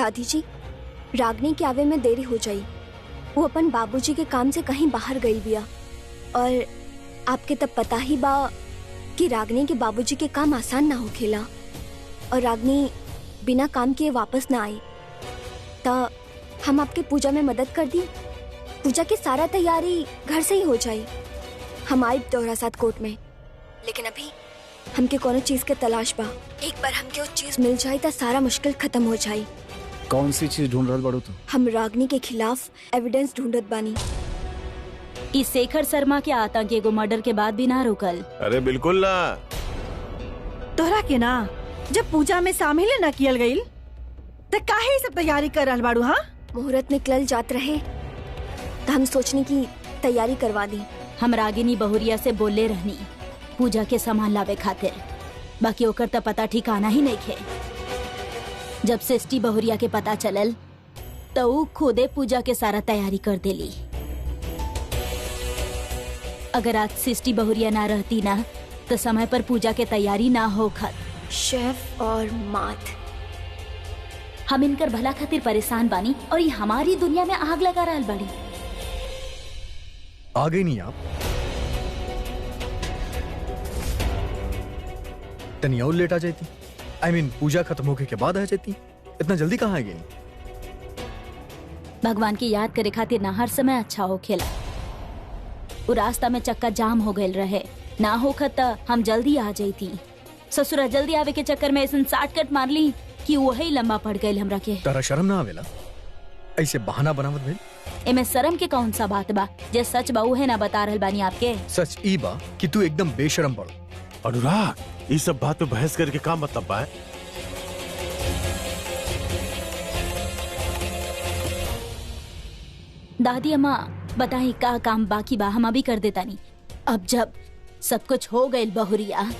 दादी जी, रागनी के आवे में देरी हो जाई। वो अपन बाबूजी के काम से कहीं बाहर गई बिया और आपके तब पता ही बा कि रागनी के बाबूजी के काम आसान ना होखेला और रागनी बिना काम किए वापस ना आई। तो हम आपके पूजा में मदद कर दी। पूजा की सारा तैयारी घर से ही हो जाए। हम आए तोहरा साथ कोर्ट में, लेकिन अभी हमके कोनो चीज के तलाश बा। एक बार हमके वो चीज मिल जाए तो सारा मुश्किल खत्म हो जाए। कौन सी चीज ढूंढ रहल बाड़ू तू? हम रागनी के खिलाफ एविडेंस ढूंढत बानी। इस शेखर शर्मा के आतंक एगो मर्डर के बाद भी ना रुकल। अरे बिल्कुल ना। तोहरा के ना जब पूजा में शामिल न कियल गई तो काहे सब तैयारी कर रहल बाड़ू? हाँ, मुहूर्त निकल जात रहे तो हम सोचने की तैयारी करवा दी। हम रागिनी बहुरिया से बोले रहनी पूजा के सामान लावे खातिर, बाकी ओकर तो पता ठिकाना ही नहीं खे। जब सृष्टि बहुरिया के पता चलल तो ऊ खुदे पूजा के सारा तैयारी कर देली। अगर आज सृष्टि बहुरिया ना रहती ना तो समय पर पूजा के तैयारी ना हो खत। शेफ और मात, हम इनकर भला खातिर परेशान बानी और ये हमारी दुनिया में आग लगा रहल बाड़ी। आ गई नहीं आप? तनी और लेट आ जाती। I mean, पूजा खत्म होके के बाद आ जाती। इतना जल्दी कहाँ आ गई? भगवान की याद करे खातिर ना हर समय अच्छा हो खेला। वो रास्ता में चक्का जाम हो गए रहे, ना होखत त हम जल्दी आ जाती। ससुरा जल्दी आवे के चक्कर में ऐसा शॉर्टकट मार ली कि वही लंबा पड़ गई हमरा के। तारा शर्म ना आवेला? ऐसे बहाना बनावत भेल? एमे शर्म के कौन सा बात बा? जे सच बा उहे ना बता रहल बानी आपके। सच ई बा कि तू एकदम बेशरम पड़। अनुराग, ये सब बात पे बहस करके क्या मतलब बा? दादी अम्मा बताई का काम बाकी बा, हम अभी कर देता नहीं। अब जब सब कुछ हो गए बहुरिया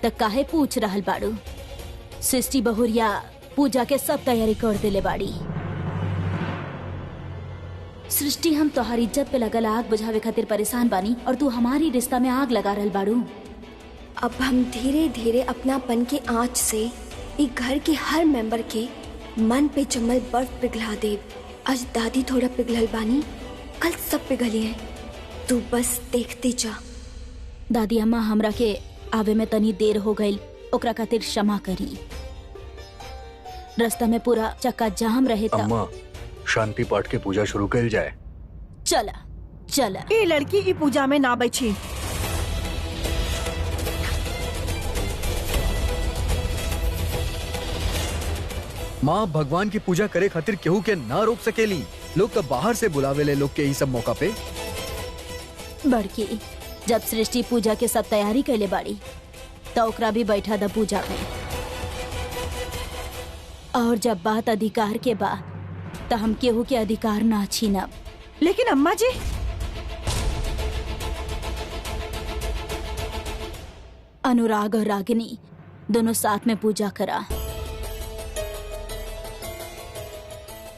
तो काहे पूछ रहल बाड़ू? सृष्टि बहुरिया पूजा के सब तैयारी कर देले बाड़ी। सृष्टि, हम तोहारी इज्जत पे लगल आग बुझावे खातिर परेशान बानी और तू हमारी रिश्ता में आग लगा रहल बाड़ू। अब हम धीरे धीरे अपनापन की आंच से एक घर के हर मेंबर के मन पे जमल बर्फ पिघला दे। आज दादी थोड़ा पिघलल बानी, कल सब पिघली है। तू बस देखते जा। दादी अम्मा, हमरा के आवे में तनी देर हो गई, ओकरा खातिर क्षमा करी। रास्ता में पूरा चक्का जाम रहे था। अम्मा, शांति पाठ के पूजा शुरू कर जाए। चला चला। ये लड़की ई पूजा में ना बैठी। माँ भगवान की पूजा करे खातिर केहू के ना रोक सकेली। लोग तो बाहर से बुलावे ले लोग के ई सब मौका पे। बड़की, जब सृष्टि पूजा के सब तैयारी कैले बाड़ी तो ओकरा भी बैठा द पूजा में। और जब बात अधिकार के बा तो हम केहू के अधिकार ना छीनब। लेकिन अम्मा जी, अनुराग और रागिनी दोनों साथ में पूजा करा।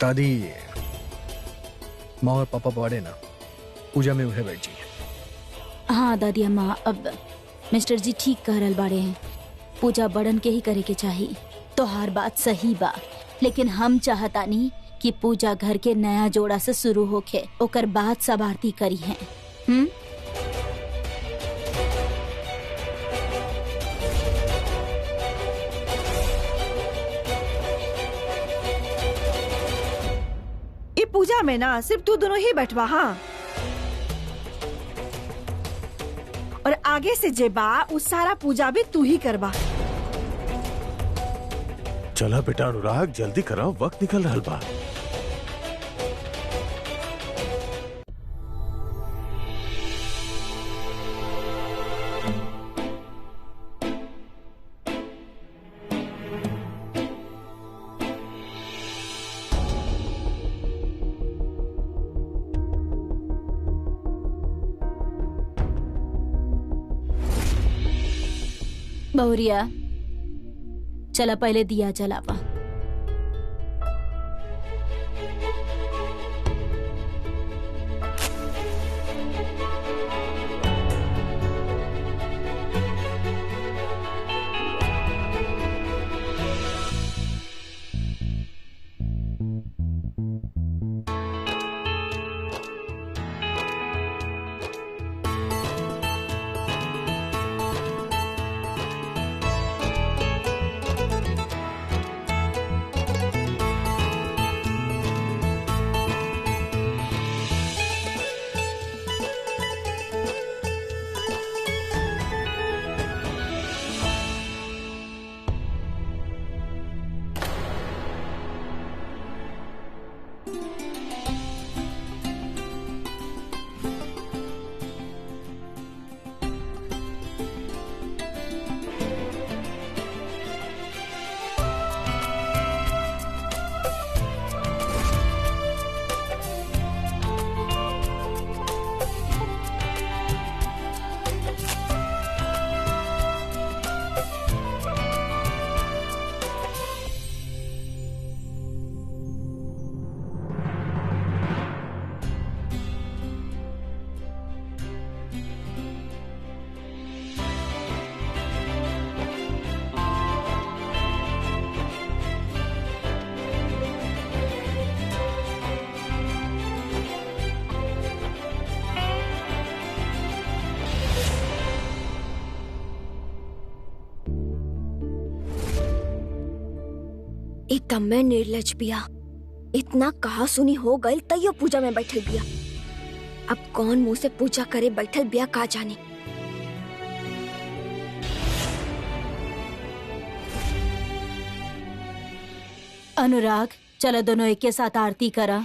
दादी, माँ और पापा बड़े ना, पूजा में उन्हें बैठ जाइए। हाँ दादी अम्मा, अब मिस्टर जी ठीक कह रहल बाड़े हैं, पूजा बड़न के ही करे के चाहिए। तो हर बात सही बा, लेकिन हम चाहतानी कि पूजा घर के नया जोड़ा से शुरू होके ओकर बाद सब आरती करी है। ये पूजा में ना सिर्फ तू दोनों ही बैठवा। हाँ, और आगे से जे बा उस सारा पूजा भी तू ही करवा। चला बेटा अनुराग, जल्दी कराओ, वक्त निकल रहल बा। बहुरिया, चला पहले दिया जलावा। एकदम में निर्लज बिया, इतना कहा सुनी हो गई तैयो पूजा में बैठल बिया। अब कौन मुंह से पूजा करे बैठल बिया का जाने। अनुराग, चलो दोनों एक के साथ आरती करा।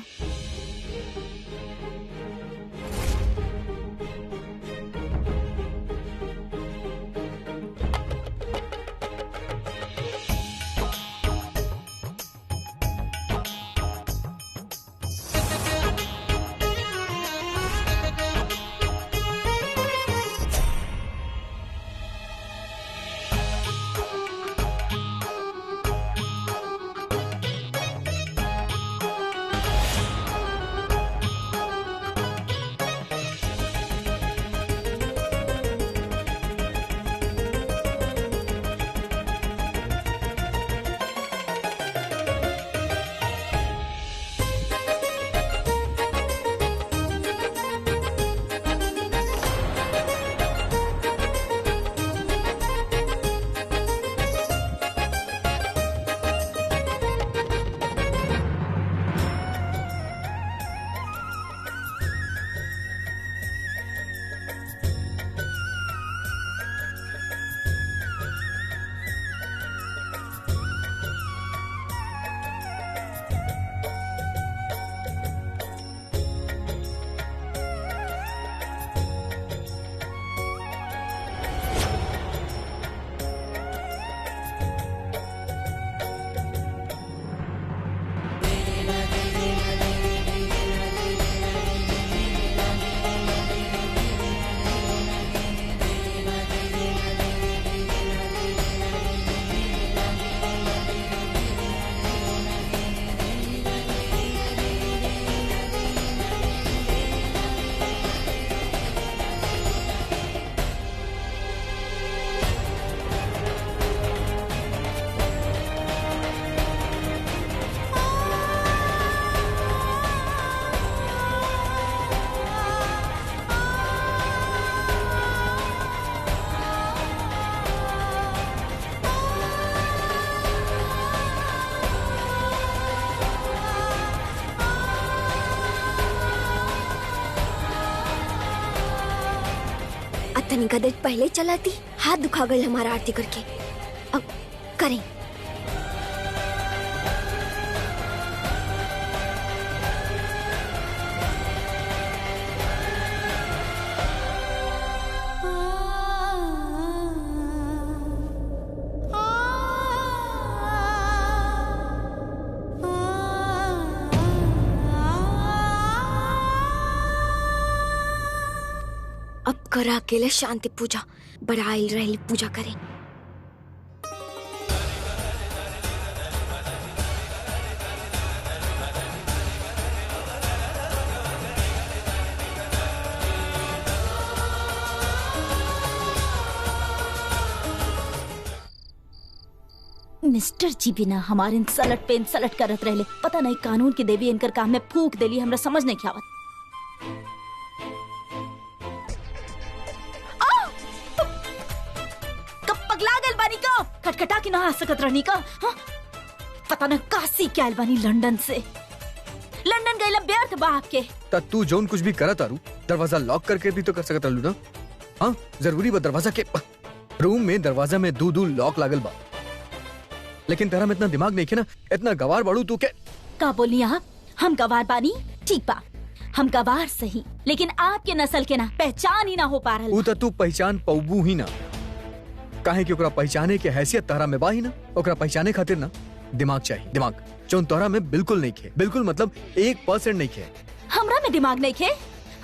तनिका देर पहले चलाती, हाथ दुखा गई हमारा आरती करके। अब करें। अब करा अकेले शांति पूजा, बड़ा आइल रहली पूजा करें। मिस्टर जी बिना हमारे सलट पे सलट करत रहले। पता नहीं कानून की देवी इनकर काम में फूक देली, हमरा समझ नहीं क्या आवत। कब पगला गल बानी का खटखटा के ना आ सकत रहनी का। हाँ? पता न काशी क्या बानी लंदन से। लंदन गईला व्यर्थ बा आपके। ता तू जोन कुछ भी करत आरू दरवाजा लॉक करके भी तो कर सकत रहलू ना। हाँ जरूरी बा दरवाजा के रूम में दरवाजा में दू लॉक लागल बा, लेकिन तेरा में इतना दिमाग नहीं है ना, इतना गवार बाड़ू तू के। का बोली आप? हम गवार बानी? ठीक बा, हम गवार सही, लेकिन आपके नस्ल के ना पहचान ही ना हो पा रहल। तू पहचान पौबू ही ना, काहे कि ओकरा पहचाने के हैसियत तारा में बा ही ना। ओकरा पहचाने खातिर ना दिमाग चाहिए, दिमाग जो तोरा में बिल्कुल नहीं खे, बिल्कुल मतलब 1% नहीं खे। हमरा में दिमाग नहीं खे?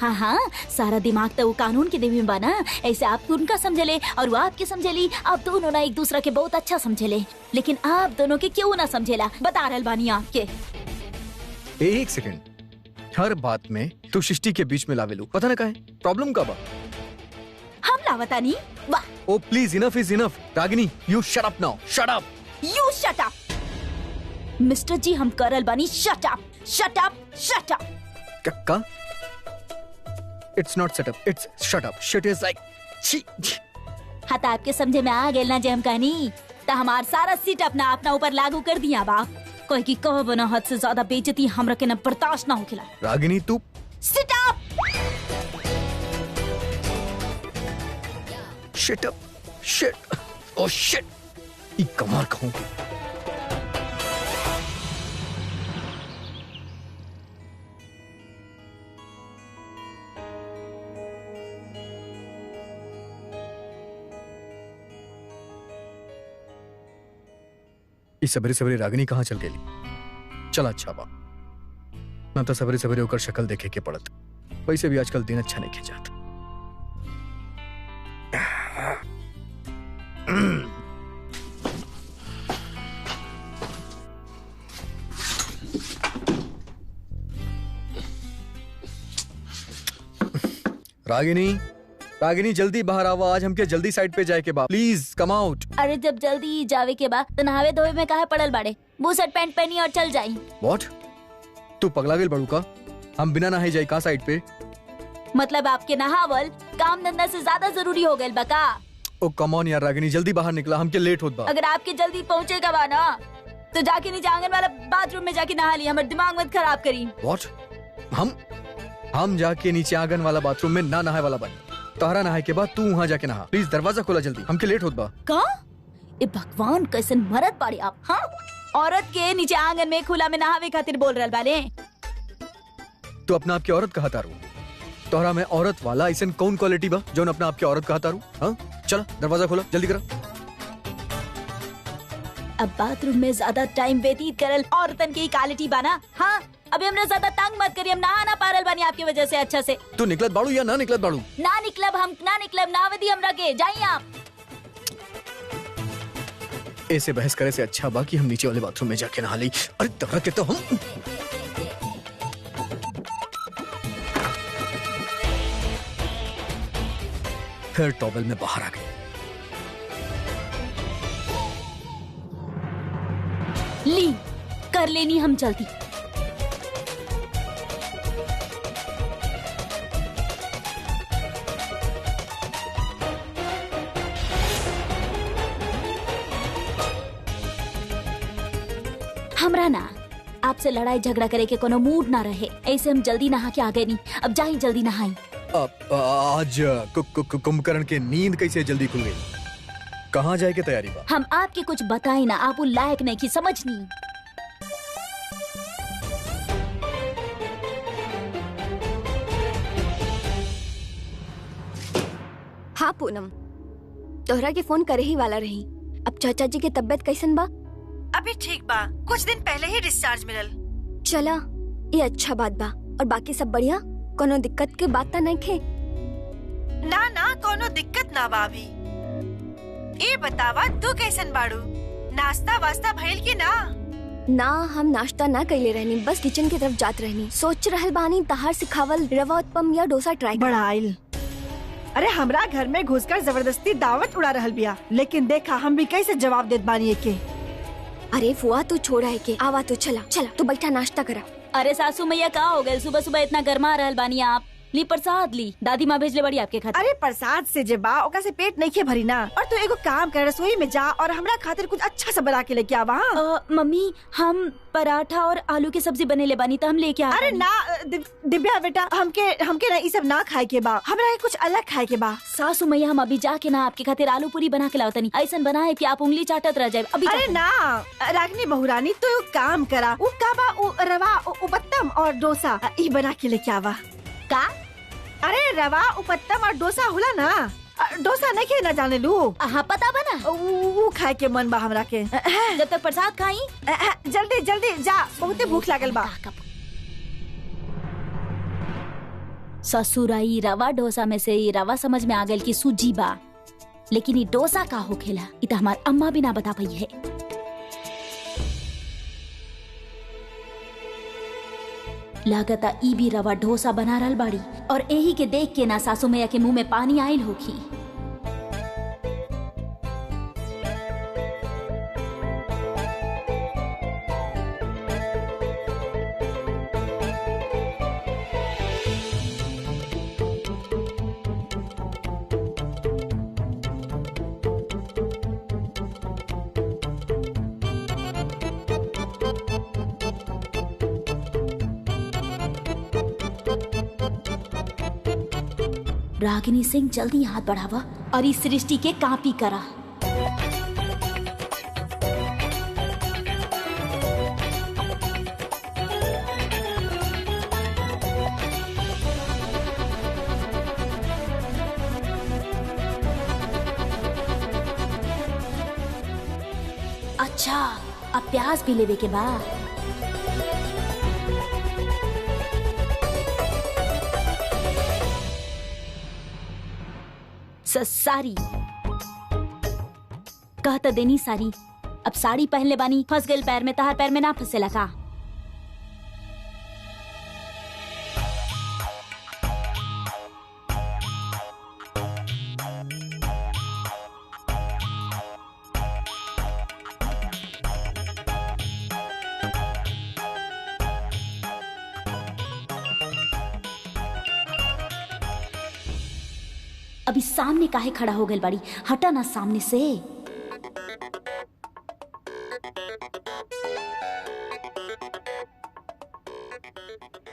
हाँ हाँ, सारा दिमाग तो वो कानून की देवी में बना। ऐसे आप उनका समझले और वो आपके समझेली। आप दोनों ना एक दूसरा के बहुत अच्छा समझेले, लेकिन आप दोनों के क्यों ना समझेला बता रहल बानी आपके। एक सेकंड, हर बात में तू सृष्टि के बीच में लावेलू, पता ना काहे प्रॉब्लम का बा। हम लावतानी वाह। Oh please, enough is enough. Ragini you shut up now, shut up. You shut up. Mister ji हम करल बानी shut up, shut up, shut up. का It's not set up, it's shut up. Shit is like हाँ तो आपके समझे में आ गए ना जे हम कहनी, तो हमार सारा सीट अपना अपना ऊपर लागू कर दिया बा। कोई की कहो बना हद से ज्यादा बेइज्जती हमरा के न बर्दाश्त ना होखेला। रागिनी तू sit up. Sheet up, sheet, oh shit, ई कमाल कहूँगी। इस सबरे सबरे रागिनी कहाँ चल गेली? चल अच्छा बा ना, तो सबरे सबरे होकर शक्ल देखे के पड़त। वैसे भी आजकल दिन अच्छा नहीं खिंचात। रागिनी, रागिनी जल्दी बाहर आवा, आज हमके जल्दी साइड पे जाए के बा, प्लीज कम आउट। अरे जब जल्दी जावे के बाद तो नहावे धोवे में काहे पड़ल बाड़े? वो शर्ट पैंट पहनी और चल जाई। व्हाट? तू पगला गेल बड़ू का? हम बिना नहाए जाई का साइड पे? मतलब आपके नहावल काम धंधा से ज्यादा जरूरी हो गइल बा का? ओ कम ऑन यार रागिनी, जल्दी बाहर निकला, हमके लेट होत बा। अगर आपके जल्दी पहुँचेगा बा ना तो जाके नीचे आंगन वाला बाथरूम में जाके नहा ली। हमारे दिमाग मत खराब करी। व्हाट? हम जाके नीचे आंगन वाला बाथरूम में ना नहाए वाला बनी। तोहरा नहाए के बाद तू वहाँ जाके नहा, प्लीज दरवाजा खोला जल्दी, हमके लेट होत बा। का? ए भगवान कैसन मरद बाड़ी आप। हाँ, औरत के नीचे आंगन में खुला में नहावे खातिर बोल रहल बाले। तू अपना आपकी औरत कहा तारू? तोहरा में औरत वाला ऐसन कौन क्वालिटी बा जो अपना आपकी औरत कहा तारू? हाँ चला दरवाजा खोला जल्दी करा। अब बाथरूम में ज्यादा टाइम व्यतीत करल औरतन की क्वालिटी बाना। हाँ अभी हमने ज्यादा तंग मत करिए, हम नहा ना पारल बानी आपकी वजह से अच्छा से। तू निकलत बाड़ू या ना निकलत बाड़ू? ना निकलब, हम ना निकलब, नावदी हमरा के जाइए आप। ऐसे बहस करे से अच्छा बा कि हम नीचे वाले बाथरूम में जाके नहा ली। अरे तोहरा के तो हम फिर टॉवेल में बाहर आ गए। ली कर लेनी हम जल्दी। हमरा ना आपसे लड़ाई झगड़ा करे के कोनो मूड ना रहे, ऐसे हम जल्दी नहा के आ गए। नहीं अब जाई जल्दी नहाई। आज कुंभकर्ण के नींद कैसे जल्दी खुल गई? कहाँ जाए के तैयारी बा? हम आपके कुछ बताई ना, आप वो लायक नहीं की समझनी। हाँ पूनम, तोहरा के फोन करे ही वाला रही। अब चाचा जी के तबीयत कैसन बा? अभी ठीक बा, कुछ दिन पहले ही डिस्चार्ज मिलल। चला ये अच्छा बात बा। और बाकी सब बढ़िया? कोनो दिक्कत के बात नहीं खे? ना ना कोनो दिक्कत ना बा अभी। ये बतावा तू कैसन बाड़ू? नाश्ता वास्ता भइल की ना? ना हम नाश्ता ना कैले रहनी, बस किचन की तरफ जात रहनी। सोच रहल बानी तहार सिखावल रवा उत्पम या डोसा ट्राई कर। बड़ा आइल। अरे हमरा घर में घुसकर जबरदस्ती दावत उड़ा रहल बिया, लेकिन देखा हम भी कैसे जवाब देत बानी के। अरे फुआ तू छोड़ा है के आवा तो चला चला तू बैठा नाश्ता करा। अरे सासू मैया का हो गए, सुबह सुबह इतना गर्मा रहल बानी आप। ली प्रसाद ली, दादी माँ भेजले बड़ी आपके खातिर। अरे प्रसाद से जे बा ओका से पेट नहीं के भरी ना। और तू एगो काम कर, रसोई में जा और हमरा खातिर कुछ अच्छा सा बना के लेके आवा। मम्मी हम पराठा और आलू की सब्जी बनेले बानी तो हम लेके आ। अरे ना दिव्या बेटा, हमके ना ये सब ना खाए के बा, हमरा के कुछ अलग खाए के बा। सासू मैया हम अभी जाके ना आपके खातिर आलू पूरी बना के लावतनी, ऐसा बनाए कि आप उंगली चाटत रह जाए। अभी अरे ना रागनी बहुरानी, तू काम करा, उ काबा उ रवा उपत्तम और डोसा ई बना के लेके आवा। का? अरे रवा उपत्तम और डोसा होला ना, डोसा नहीं के ना जाने लू। हाँ पता बना, वो खाए के मन बा हमरा के। जब तक प्रसाद खाई जल्दी जल्दी जा, बहुते भूख लागल बा। ससुराई रवा डोसा में से रवा समझ में आ गल कि सूजी बा, लेकिन ये डोसा का हो खेला इ त हमार अम्मा भी ना बता पाई है। लागता ई भी रवा डोसा बना रहल बाड़ी और यही के देख के ना सासू मैया के मुंह में पानी आयल होखी। रागिनी सिंह जल्दी हाथ बढ़ावा और इस सृष्टि के कापी करा। अच्छा अब प्याज भी लेवे के बाद साड़ी कहता देनी साड़ी। अब साड़ी पहनले बानी, फंस गई पैर में, तहार पैर में ना फंसेला का? अभी सामने काहे खड़ा हो गई बाड़ी, हटा ना सामने से।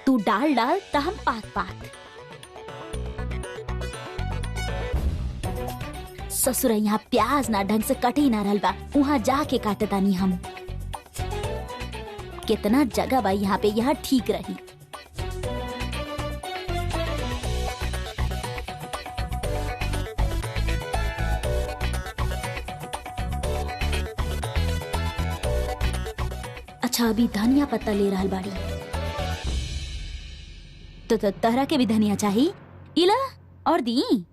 तू डाल डाल त हम पात पात। ससुर यहाँ प्याज ना ढंग से कटी ना रहल बा, वहाँ जाके काटतानी हम। कितना जगह बा यहाँ पे, यहाँ ठीक रही। अच्छा अभी धनिया पत्ता ले रहल बाड़ी, तो तहरा के भी धनिया चाहिए, इला और दी।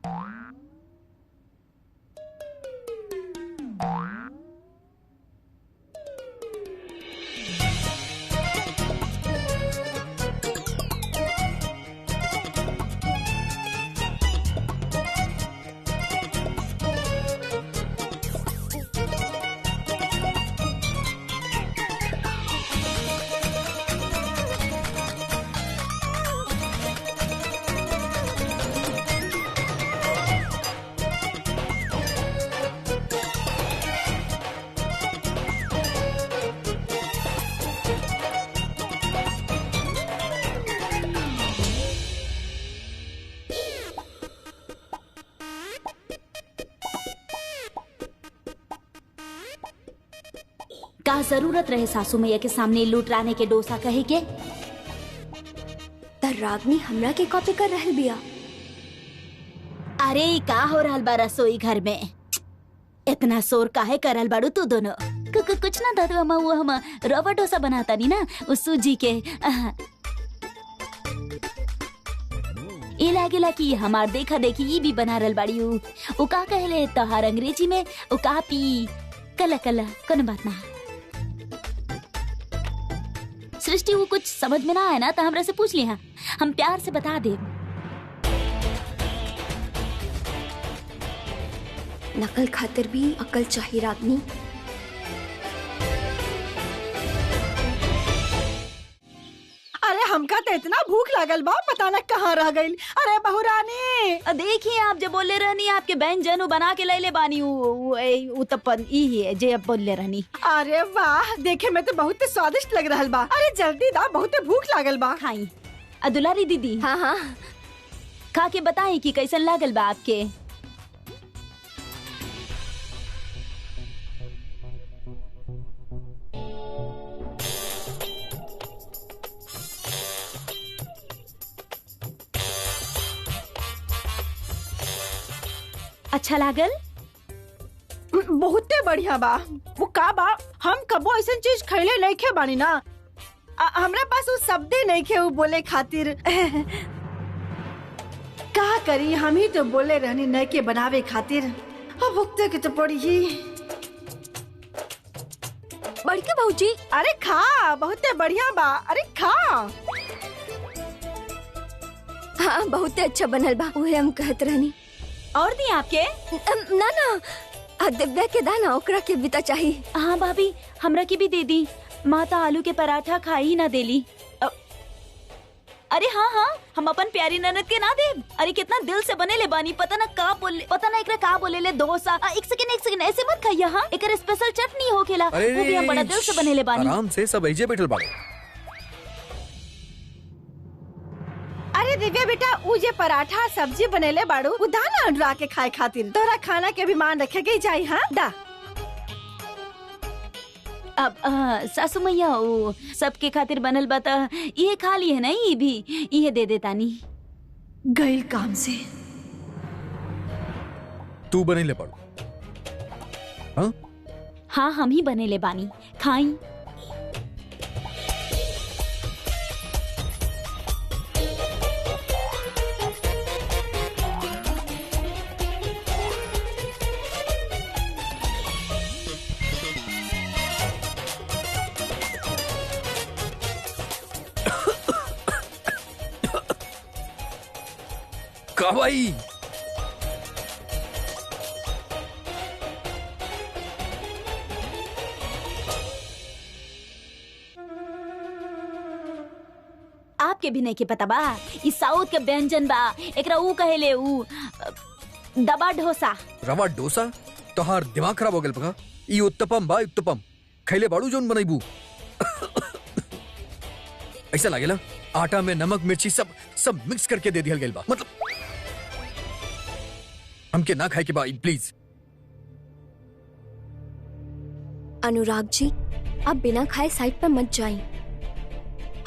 का जरूरत रहे सासू मैया के सामने लुटराने के डोसा कहे के? त रागनी हमरा के कॉपी कर रहल बिया। अरे का हो रहल बा रसोई घर में? इतना शोर काहे करल बाड़ू तू दोनों? कुछ ना दादू अम्मा, वो हम रवा डोसा बनाता नी ना, उस सूजी के। ये लागेला कि हमार देखा देखी ई भी बना रहल बाड़ी। उ का कहले तोहार अंग्रेजी में? उ का पी कला कला, कोनो बात ना। सृष्टि वो कुछ समझ में ना आया ना तो हमरा से पूछ लिया, हम प्यार से बता दे। नकल खातिर भी अकल चाहिए रागनी। हमका तो इतना भूख लागल बा, पता न कहाँ रह गई। अरे बहुरानी, देखिए आप जो बोले रहनी आपके बहन जनू बना के ले बानी उत्तपन ई है जे अब बोले रहनी। अरे वाह, देखे में तो बहुत स्वादिष्ट लग रहा बा। अरे जल्दी दा, बहुत भूख लागल बा। खाई दुलारी दीदी। हाँ हाँ, खा के बताई कि कैसन लागल बा आपके। अच्छा लागल? बहुते बढ़िया बा। वो का बा, हम कबो ऐसा चीज खैले नहीं खे बानी ना। हमरा पास वो शब्दे नहीं खे वो बोले खातिर। का करी, हम ही तो बोले रहनी नहीं के बनावे खातिर। अब भुगते के तो पड़ी ही। बड़के भाऊजी। अरे खा, बहुते बढ़िया बा। अरे खा। हाँ बहुते अच्छा बनल बा, उहे हम कहत रहनी। और दी आपके? ना ना, दिव्या के दाना ओकरा के भी तो चाहिए। हाँ भाभी, हमरा की भी दे दी। माता आलू के पराठा खाई ना देली। अरे हाँ हाँ, हम अपन प्यारी ननद के ना दे। अरे कितना दिल से बने ले बानी, पता ना का बोले, पता ना एकरा का बोले ले डोसा। एक सेकंड ऐसे मत खाइए। हाँ, एक स्पेशल चटनी हो खेला, वो भी हम बड़ा दिल से बने ले बानी। आराम से सब ऐजे बैठल बाड़े। अरे दिव्या बेटा, उ जे पराठा सब्जी बनेले बाड़ू, उ दाना अंडरा के खाए खातिर। तोरा खाना के भी मान रखे के चाहिए। हाँ दा। अब सासू मैया वो सबके खातिर बनल बता, ये खा ली है ना, ये भी ये दे देतानी। गई काम से। तू बने ले पड़ो। हाँ हाँ, हम ही बने ले बानी, खाई। भाई आपके भी नहीं के पता बा, ई साउथ के व्यंजन बा। एकरा ऊ कहेले ऊ दबा डोसा। रवा डोसा? तोहार दिमाग खराब हो गेल पका। ई उत्तपम बा, उत्तपम खैले बाड़ू जोन बनाईबू। ऐसा लागेला आटा में नमक मिर्ची सब मिक्स करके दे दिया गेल बा। मतलब हमके ना खाए के बा प्लीज। अनुराग जी, आप बिना खाए साइड पर मत जाइए।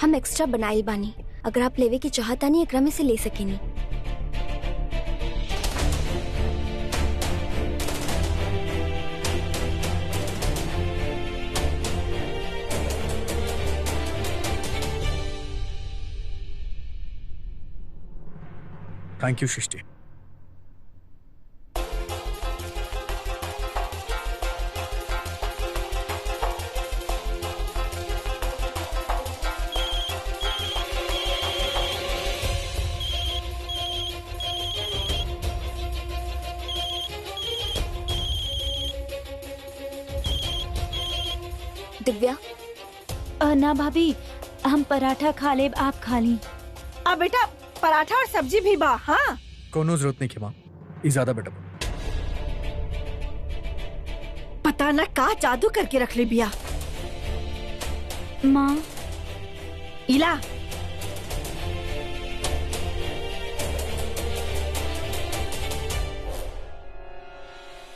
हम एक्स्ट्रा बनाइल बानी, अगर आप लेवे की चाहता नहीं एकरा में से ले सकेनी। थैंक यू सृष्टि। दिव्या। ना भाभी, हम पराठा खा ले, आप खा ली। बेटा पराठा और सब्जी भी बा। हाँ कोनो जरूरत नहीं के माँ, ये ज्यादा बेटर। पता न का जादू करके रख ले बिया। माँ इला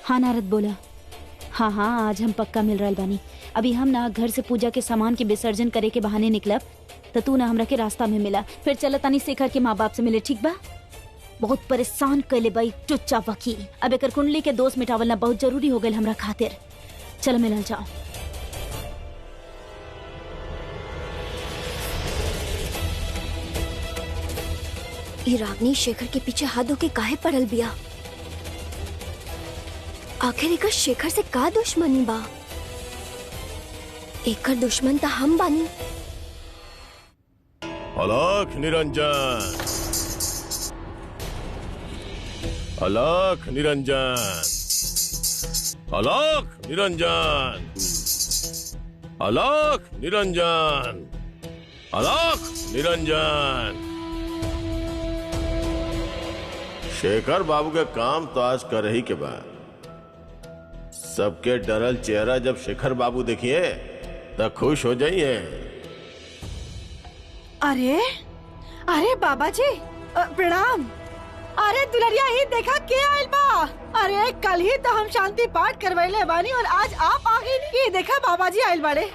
हाँ, नारद बोला। हाँ हाँ, आज हम पक्का मिल रहा बानी। अभी हम ना घर से पूजा के सामान के विसर्जन करे के बहाने निकलब, तो तू ना हमरा के रास्ता में मिला। फिर चल तानी शेखर के माँ बाप से मिले, ठीक बा? बहुत परेशान कैले बाई चुपचाप वकी। अब एक कुंडली के दोस्त मिटावलना बहुत जरूरी हो गए हमरा खातिर। चल मिलल जाओ। ये रागनी शेखर के पीछे हाथ धो के काहे पड़ल बिया? आखिर एकर शेखर से का दुश्मनी बा? एकर दुश्मन तो हम बानी। अलख निरंजन, अलख निरंजन, अलख निरंजन, अलख निरंजन। आलोक, निरंजन। शेखर बाबू के काम तो आज कर ही के बाद सबके डरल चेहरा जब शेखर बाबू देखिए तो खुश हो जाइए। अरे अरे बाबा जी प्रणाम। अरे दुलरिया ही देखा के आइल बा। अरे कल ही तो हम शांति पाठ करवैले बानी और आज आप आ गई। ये देखा बाबा जी आइल बाड़े।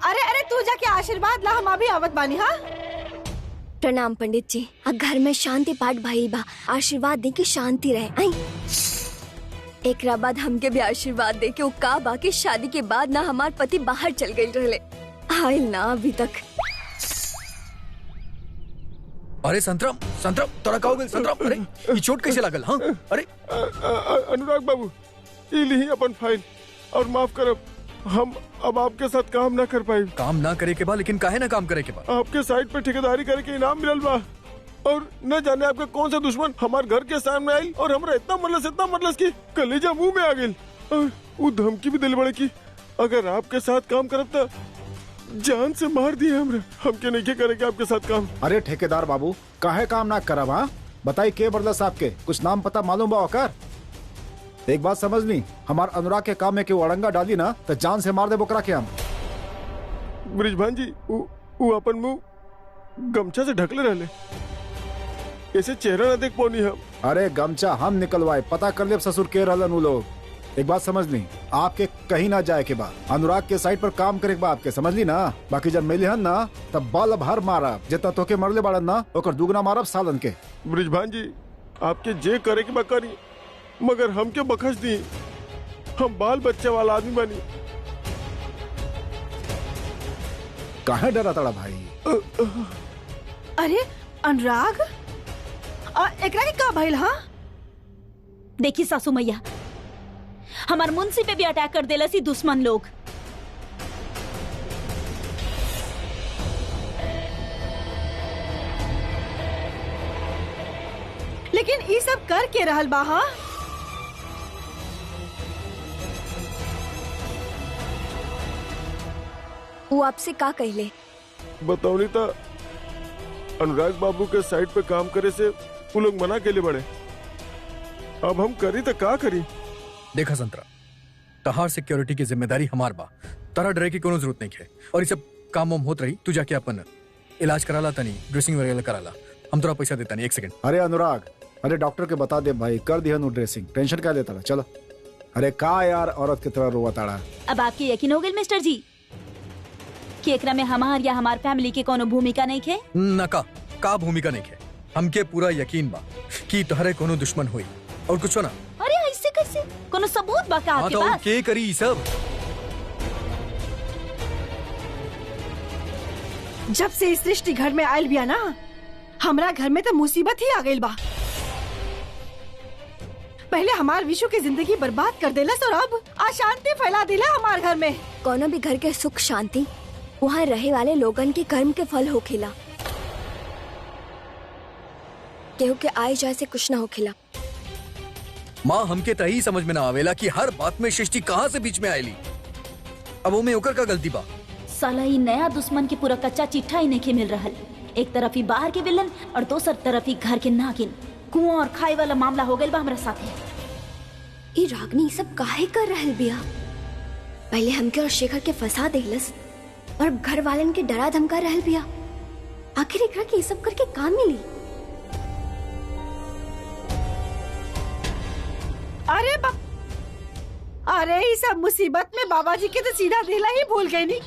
अरे अरे तू जाके आशीर्वाद ला, हम अभी आवत बानी। हाँ प्रणाम पंडित जी। घर में शांति पाठ भइल बा, आशीर्वाद दे के शांति रहे। आई एकरा बाद हमके भी आशीर्वाद दे के वो का बाकी शादी के बाद ना हमार पति बाहर चल गई रहले, आइल ना अभी तक। अरे संतराम संतराम तोरा का हो गइल संतराम? अरे ये चोट कैसे लागल? हाँ अरे अनुराग बाबू, ये ली अपन फाइल और माफ करब, हम अब आपके साथ काम ना कर पाए। काम ना करे के बाद लेकिन काहे ना काम करे के बाद? आपके साइड पे ठेकेदारी करे के इनाम मिलल बा और न जाने आपका कौन सा दुश्मन हमारे घर के सामने आई और हमरा इतना मरलस की कलेजा मुंह में आ गई। और वो धमकी भी दिल बड़े की अगर आपके साथ काम करब तो जान से मार दिए हमरा। हमके नहीं करेंगे आपके साथ काम। अरे ठेकेदार बाबू, काहे काम ना करब? हाँ बताई के बरदस आपके कुछ नाम पता मालूम बा ओकर? एक बात समझ ली, हमार अनुराग के काम में के अड़ंगा डाली ना तो जान से मार दे बोकरा के हम। ब्रिजभान जी वो अपन मुंह गमछा से ढकले रहले, ऐसे चेहरा न देख पौनी हम। अरे गमछा हम निकलवाए, पता कर ले ससुर के रहलन उ लोग। एक बात समझ ली, आपके कहीं ना जाए के बाद अनुराग के साइड पर काम करे के बाद आपके समझ ली ना। बाकी जब मिले हन ना तब बाल भर मारा, जितना तोके मरले बाड़न ना ओकर दुगना मारब सालन के। ब्रिजभान जी आपके जे करे के बकरी मगर हमके बखश दी, हम बाल बच्चे वाला आदमी बनी। काहे डरा तड़ा भाई? अरे अनुराग एकरा के का भइल? हाँ देखी सासू मैया, हमार मुंशी पे भी अटैक कर देला सी दुश्मन लोग। लेकिन ये सब कर के रहल बा? हाँ वो आपसे का कहले? बताओ था अनुराग बाबू के साइड पे काम करे से वो लोग मना के लिए बड़े। अब हम करी तो का करी? देखा संतरा, तहार सिक्योरिटी की जिम्मेदारी हमार बा, तारा डरे की कोनो जरूरत नहीं है। और ये सब काम वाम होत रही, तू जाके अपन इलाज कराला तनी, ड्रेसिंग वगैरह कराला, हम तोरा पैसा देता नहीं। एक सेकंड। अरे अनुराग, अरे डॉक्टर के बता दे भाई, कर दिया नु ड्रेसिंग, टेंशन क्या लेता? चलो। अरे का यार औरत की तरह रोवा ताड़ा। अब आपके यकीन हो गए मिस्टर जी कि एकरा में हमार या हमार फैमिली के कोनो भूमिका नहीं है? ना का भूमिका नहीं है। हमके पूरा यकीन बा कि तोहरे कोनो दुश्मन हुई और कुछ ना। अरे ऐसे कैसे? कोनो सबूत बा का आपके तो पास? के करी सब? जब से इस सृष्टि घर में आयल बिया ना, हमरा घर में तो मुसीबत ही आ गई बा। पहले हमार विशु की जिंदगी बर्बाद कर देलस और अब अशांति फैला दिला हमार घर में। कोनो भी घर के सुख शांति वहाँ रहे वाले लोगन के कर्म के फल होखेला, केहू के आए जाए से कुछ ना होखेला। माँ हमके तही समझ में ना आवेला कि हर बात में सृष्टि कहाँ से बीच में आयली। अब वो में ओकर का गलती बा? साला ही नया दुश्मन के पूरा कच्चा चिट्ठा ही नहीं मिल रहा। एक तरफ ही बाहर के विलन और दूसर तरफ ही घर के नागिन। कुआं और खाई वाला मामला हो गया बा हमरा साथे। ये रागनी सब काहे कर रहल बिया? पहले हमके और शेखर के फंसा देलस और घर वालन के डरा धमका रहल बिया। आखिर एकरा के ये सब करके काम मिली? अरे इस सब मुसीबत में बाबा जी के तो सीधा दिला ही भूल गई नी।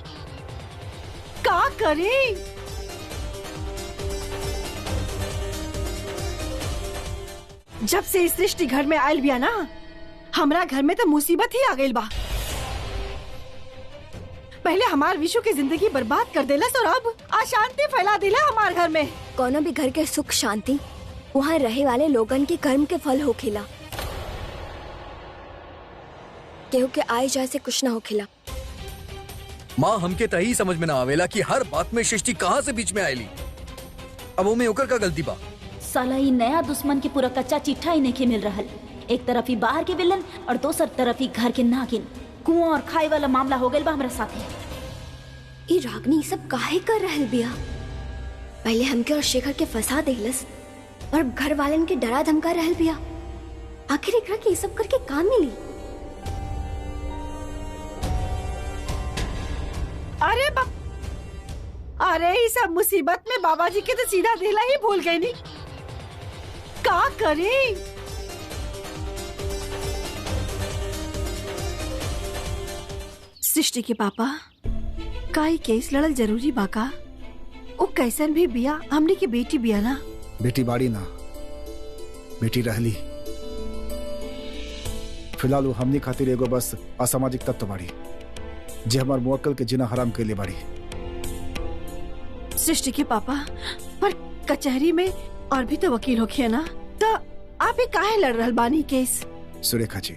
का करी? जब से इस सृष्टि घर में आयल बिया ना, हमरा घर में तो मुसीबत ही आ गई बा। पहले हमार विशु की जिंदगी बर्बाद कर देलस और अब अशांति फैला दिला हमार घर में। कोनो भी घर के सुख शांति वहाँ रहे वाले लोगन के कर्म के फल होखेला, केहू के आए जाए से कुछ ना होखेला। माँ हमके तही समझ में ना आवेला कि हर बात में सृष्टि कहाँ से बीच में आयली। अब वो में ओकर का गलती बा? साला ही नया दुश्मन के पूरा कच्चा चिट्ठा ही नहीं मिल रहा। एक तरफ ही बाहर के विलन और दूसर तरफ ही घर के नागिन। कुआं और खाई वाला मामला हो गया बा हमरा साथे। ये रागनी सब काहे कर रहल बिया? पहले हमके और शेखर के फंसा देहलस और घर वालन के डरा धमका रहल बिया। आखिर एकरा के ये सब करके का मिली? अरे इस सब मुसीबत में बाबा जी के तो सीधा दिला ही भूल गई नी। का करें? सृष्टि के पापा का ये केस लड़ल जरूरी बाका? वो कैसन भी बिया हमने की बेटी बिया ना। बेटी बाड़ी ना, बेटी रहली। फिलहाल वो हमनी खातिर एगो बस असामाजिक तत्व बाड़ी जे हमार मुवक्किल के जिना हराम के लिए बाड़ी। सृष्टि के पापा पर कचहरी में और भी तो वकील होखिए ना, तो आप ये काहे लड़ रहल बानी केस? सुरेखा जी,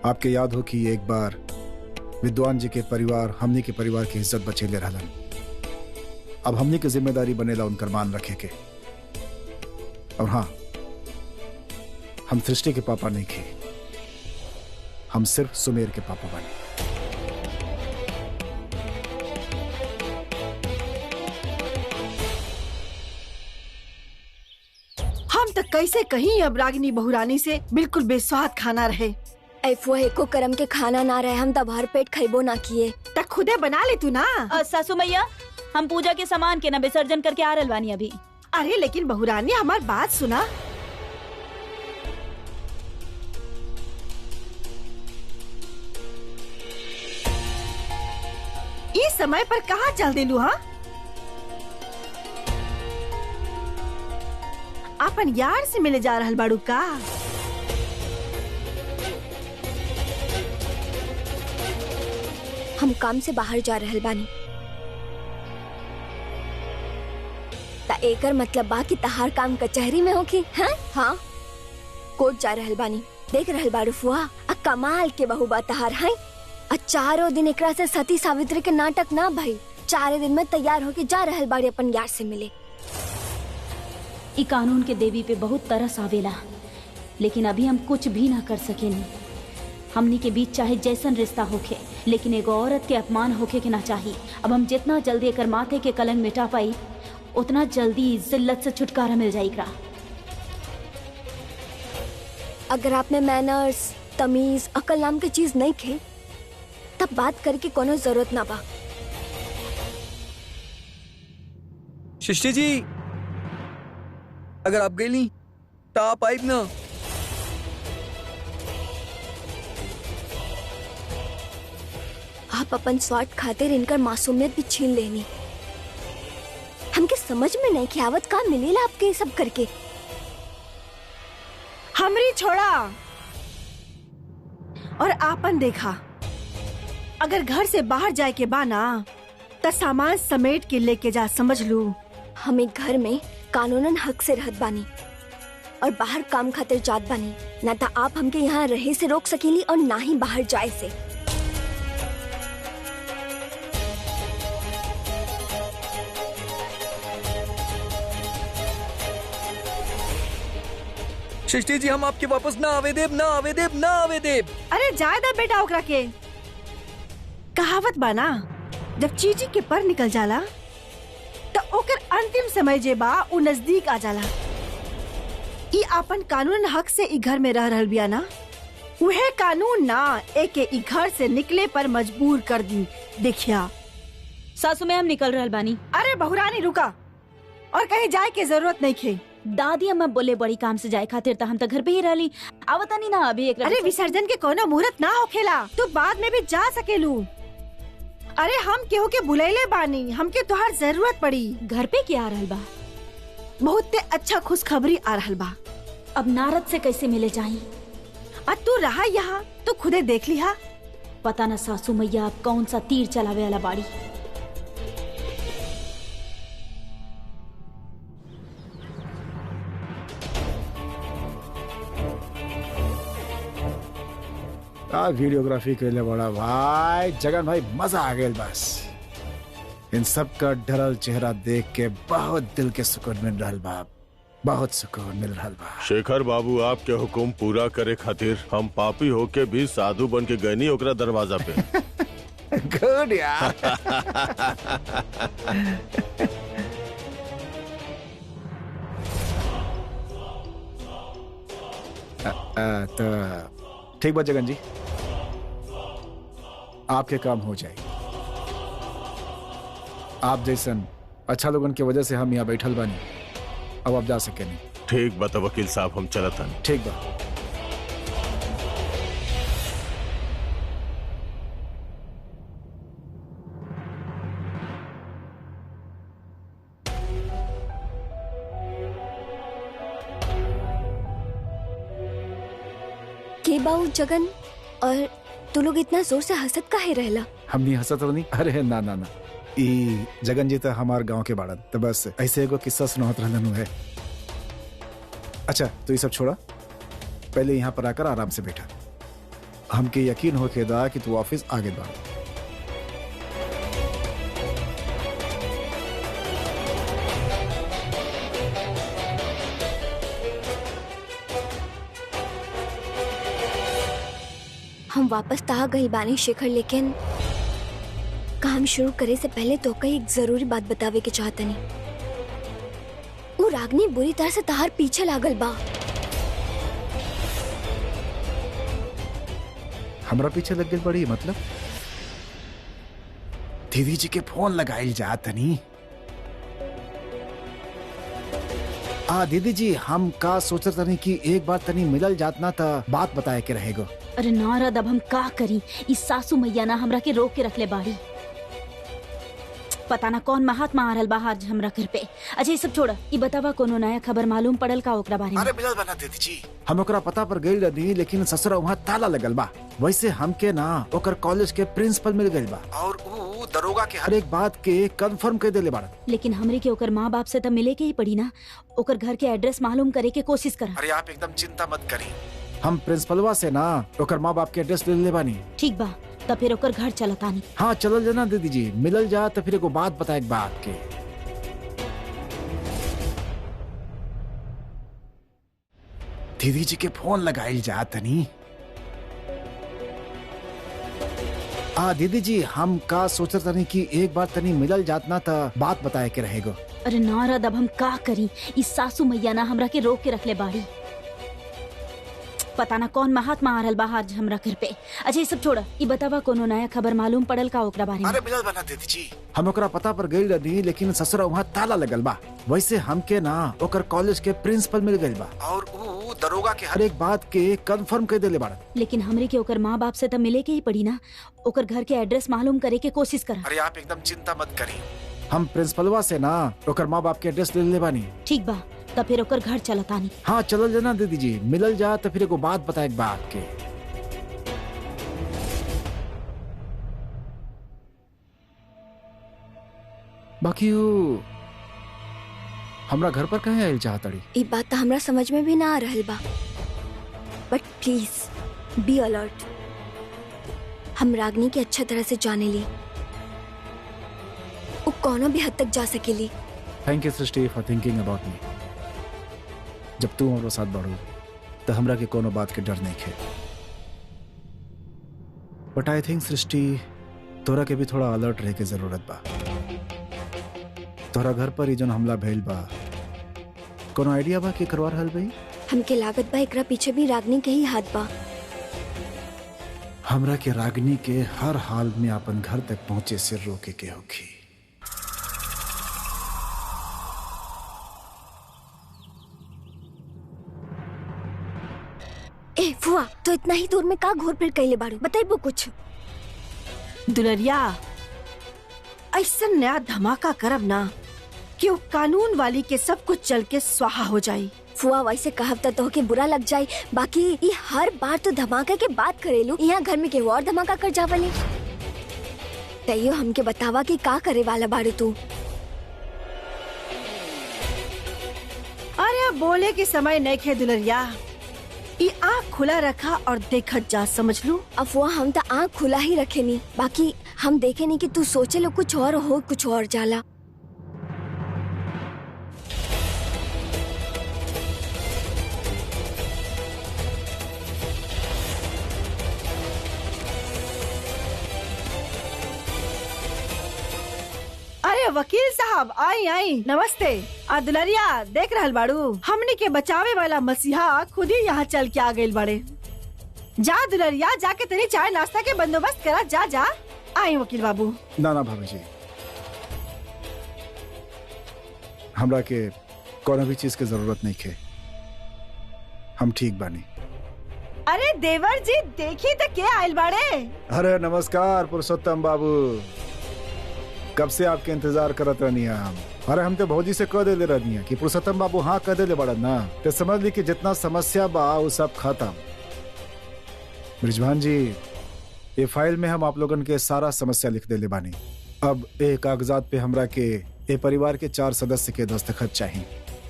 आपके याद हो कि एक बार विद्वान जी के परिवार हमनी के परिवार की इज्जत बचेले रहलन। अब हमनी की जिम्मेदारी बनेला उनकर मान रखे के। और हाँ, हम सृष्टि के पापा नहीं थे, हम सिर्फ सुमेर के पापा बने। हम तो कैसे कहीं अब रागिनी बहुरानी से बिल्कुल बेस्वाद खाना रहे। ऐफो एको करम के खाना ना रहे, हम तब भर पेट खैबो ना किए। तक खुदे बना ले तू ना। सासू मैया, हम पूजा के सामान के ना विसर्जन करके आ रहल बानी अभी। अरे लेकिन बहुरानी हमार बात सुना। इस समय पर कहाँ चल दिलू? हाँ, अपन यार से मिले जा रहल बाड़ू का? हम काम से बाहर जा रहल बानी। ता एकर मतलब बा कि तहार काम कचहरी में होखी? हाँ, कोर्ट जा रहल बानी। देख रहल बाड़ू फुआ, आ कमाल के बहू बा तहार। है चारों दिन एकरा से सती सावित्री के नाटक ना भाई, 4 दिन में तैयार होके जा रहल बाड़ी अपन यार से मिले। ई कानून के देवी पे बहुत तरस आवेला, लेकिन अभी हम कुछ भी ना कर सकेनी। हमनी के बीच चाहे जैसन रिश्ता होखे, लेकिन एगो औरत के अपमान होखे के ना चाहिए। अब हम जितना जल्दी एकर माथे के कलंक मिटा पाई, उतना जल्दी जिल्लत से छुटकारा मिल जाएगा। अगर आप में मैनर्स, तमीज, अकल नाम की चीज नहीं खे, तब बात करके कोनो जरूरत ना बा। सृष्टि जी, अगर आप गईली तो आप आइब ना। आप अपन स्वार्थ खातिर इनकर मासूमियत भी छीन लेनी। हमके समझ में नहीं आवत का मिलेला आपके ये सब करके। हमरी छोड़ा और आपन देखा। अगर घर से बाहर जाए के बाना तो सामान समेट के लेके जा, समझ लू। हमें घर में कानूनन हक से रहत बानी और बाहर काम खातिर जात बानी। ना तो आप हमके यहाँ रहे से रोक सकेली और ना ही बाहर जाए से। सृष्टि जी, हम आपके वापस ना आवे देब, ना आवे देब, ना आवे देब। अरे जाए दा बेटा ओकरा के। कहावत बाना, जब चीजी के पर निकल जाला तो ओकर अंतिम समय जे बा उ नजदीक आ जाला। ई आपन कानून हक से ई घर में रह रहल बिया ना, उहे कानून ना एके ई घर से निकले पर मजबूर कर दी। देखिया सासू में हम निकल रहल बानी। अरे बहुरानी रुका, और कहीं जाए के जरूरत नहीं खे। दादी अम्मा बोले बड़ी काम से जाए खातिर तो हम तो घर पे ही रहली। आवतानी ना अभी एक। अरे विसर्जन के कोनो मुहूर्त ना होखेला, तू बाद में भी जा सकेलू। अरे हम केहू के बुलैले बानी, हमके तोहार जरूरत पड़ी। घर पे क्या आ रहल बा? बहुत अच्छा खुशखबरी आ रहल बा। अब नारद से कैसे मिले जाई? अब तू रहा यहाँ तो खुदे देख लिहा। पता न सासू मैया अब कौन सा तीर चलावे वाला बाड़ी। वीडियोग्राफी के लिए बड़ा भाई जगन भाई, मजा आ गया। बस इन सब का ढरल चेहरा देख के बहुत दिल के सुकून मिल रहा बा, बहुत सुकून मिल रहा बा। शेखर बाबू, आपके हुकुम पूरा करे खातिर हम पापी होके भी साधु बन के गए नहीं ओकरा दरवाजा पे। गुड यार। तो ठीक बात जगन जी, आपके काम हो जाए। आप जैसन अच्छा लोगन की वजह से हम यहाँ बैठल बानी, अब आप जा सके नहीं। ठीक बता वकील साहब, हम चलत हन। ठीक बा। के बाऊ जगन, और तू लोग इतना जोर से हंसत काहे रहला? हमनी हंसत नहीं। अरे ना ना ना, ई जगन जी तो हमार गांव के बाड़न, तो बस ऐसे एगो किस्सा सुनावत रहलन है। अच्छा तो ये सब छोड़ा, पहले यहाँ पर आकर आराम से बैठा। हमके यकीन हो के दा कि तू ऑफिस आगे बढ़। हम वापस ता गई बानी शेखर, लेकिन काम शुरू करे से पहले तो कई एक जरूरी बात बतावे के चाहतनी। वो रागनी बुरी तरह से तहार पीछे लागल बा। हमरा पीछे लग गई बड़ी, मतलब दीदी जी के फोन लगाइल जा तनी। दीदी जी हम का सोचत तनी कि एक बार तनी मिलल जात ना था, बात बताए के रहेगो। अरे नारद, अब हम का करी? इस सासू मैया ना हमरा के रोक के रख ले बाड़ी। पता ना कौन महात्मा आ रहल बा आज हमरा घर पे। अच्छा ये सब छोड़, ई बतावा कोनो नया खबर मालूम पड़ल का ओकरा बारे में? अरे मिलल बना दीदी जी, हम ओकरा पता पर गइल रही, लेकिन ससुरा वहाँ ताला लगल बा। वैसे हमके ना ओकर कॉलेज के प्रिंसिपल मिल गइल बा, और वो दरोगा के हर एक बात के कंफर्म कर देले बाड़न। लेकिन हमरे के ओकर माँ बाप से तो मिले के ही पड़ी ना। ओकर घर के एड्रेस मालूम करे के कोशिश करा। अरे आप एकदम चिंता मत करी, हम प्रिंसिपलवा से ना ओकर माँ बाप के एड्रेस ले ले बानी। ठीक बा, तब फिर ओकर घर चलतानी। हाँ चलल जाना दीदी जी, मिलल जा तो फिर एगो बात बताए बात के। दीदी जी के फोन लगाइल जा तनी। दीदी जी हम का सोचत तनी कि एक बार तनी मिलल जात ना था, बात बताए के रहेगो। अरे नारद, अब हम का करी? इस सासू मैया ना हमरा के रोक के रख ले बाड़ी। पता ना कौन महात्मा आ रहल बा आज हमरा घर पे। अच्छा ये सब छोड़, ई बतावा कोनो नया खबर मालूम पड़ल का ओकरा बारे में? अरे मिलल बना दीदी जी, हम ओकरा पता पर गइल रही, लेकिन ससुरा वहाँ ताला लगल बा। वैसे हमके ना ओकर कॉलेज के प्रिंसिपल मिल गइल बा, और वो दरोगा के हर एक बात के कंफर्म कर देले बाड़न। लेकिन हमरे के ओकर माँ बाप से तो मिले के ही पड़ी ना। ओकर घर के एड्रेस मालूम करे के कोशिश करा। अरे आप एकदम चिंता मत करी, हम प्रिंसिपलवा से ना ओकर माँ बाप के एड्रेस ले ले बानी। ठीक बा, तब फिर ओकर घर चलतानी। हाँ चलल जाना दीदी जी, मिलल जा तो फिर एगो बात बताए बात के। बाकी वो हमरा घर पर कहे आइल चाहतड़ी? ये बात तो हमरा समझ में भी ना आ रहल बा, बट प्लीज बी अलर्ट। हम रागनी के अच्छा तरह से जाने ली, वो कोनो भी हद तक जा सकेली। Thank you Srishti for thinking about me. जब तू हमारे साथ बढ़ू तो हमरा के कोनो बात के डर नहीं खे। बट आई थिंक सृष्टि तोरा के भी थोड़ा अलर्ट रहे के जरूरत बा। तोरा घर पर ही जन हमला भइल बा, कोनो आइडिया बा के करवा रहल भाई? हमके लागत बा एकरा पीछे भी रागनी के ही हाथ बा। हमरा के रागनी के हर हाल में अपन घर तक पहुंचे से रोके के होगी। ए फुआ, तो इतना ही दूर में का घोर फिर कैले बाड़ू? बताइबो कुछ। दुलरिया, ऐसा नया धमाका करब ना कि वो कानून वाली के सब कुछ चल के स्वाहा हो जाई। फुआ वैसे कहब तो के बुरा लग जाए, बाकी ये हर बार तो धमाका के बात करेलू, यहाँ घर में केहू और धमाका कर जावली। तैयो हमके बतावा कि का करे वाला बाड़ू तू। अरे अब बोले के समय नहीं खे दुलरिया, ये आँख खुला रखा और देखत जा, समझ लू। अफवाह हम तो आँख खुला ही रखे नी, बाकी हम देखे नहीं कि तू सोचे लो कुछ और हो कुछ और जाला। अरे वकील साहब आई आई नमस्ते। दुलरिया देख रहल बाड़ू, हमनी के बचावे वाला मसीहा खुद ही यहाँ चल के आ गइल बाड़े। जा दुलरिया, जाके तेरी चाय नाश्ता के बंदोबस्त करा। जा जा। आई वकील बाबू। ना ना भाभी जी, हमरा के कोनो भी चीज के जरूरत नहीं है, हम ठीक बानी। अरे देवर जी देखी तो क्या आयल बाड़े। अरे नमस्कार पुरुषोत्तम बाबू, कब से आपके इंतजार करत रहनी है हम। अरे हम तो भौजी से कह देले रहनी है कि पुरुषोत्तम बाबू हाँ कह देले बड़ा ना, तो समझ ली कि जितना समस्या बा वो सब खत्म। ब्रिजभान जी, ये फाइल में हम आप लोगन के सारा समस्या लिख देले बानी। अब एक कागजात पे हमरा के ए परिवार के 4 सदस्य के दस्तखत चाहिए,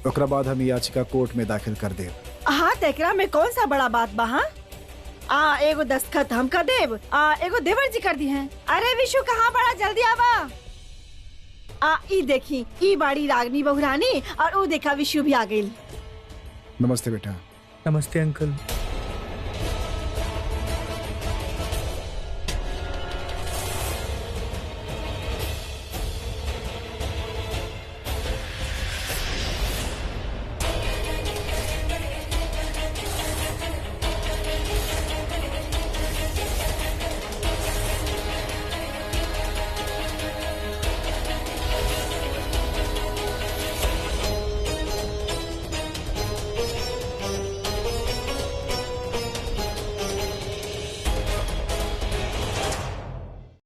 ओकरा बाद हम याचिका कोर्ट में दाखिल कर देव। हाँ तेकरा में कौन सा बड़ा बात बा। हाँ एगो दस्तखत हम कर देव, एगो देवर जी कर दी है। अरे विशु कहाँ बड़ा, जल्दी आवा। ई देखी, ई बाड़ी रागनी बहुरानी और वो देखा विशु भी आ गई। नमस्ते बेटा। नमस्ते अंकल।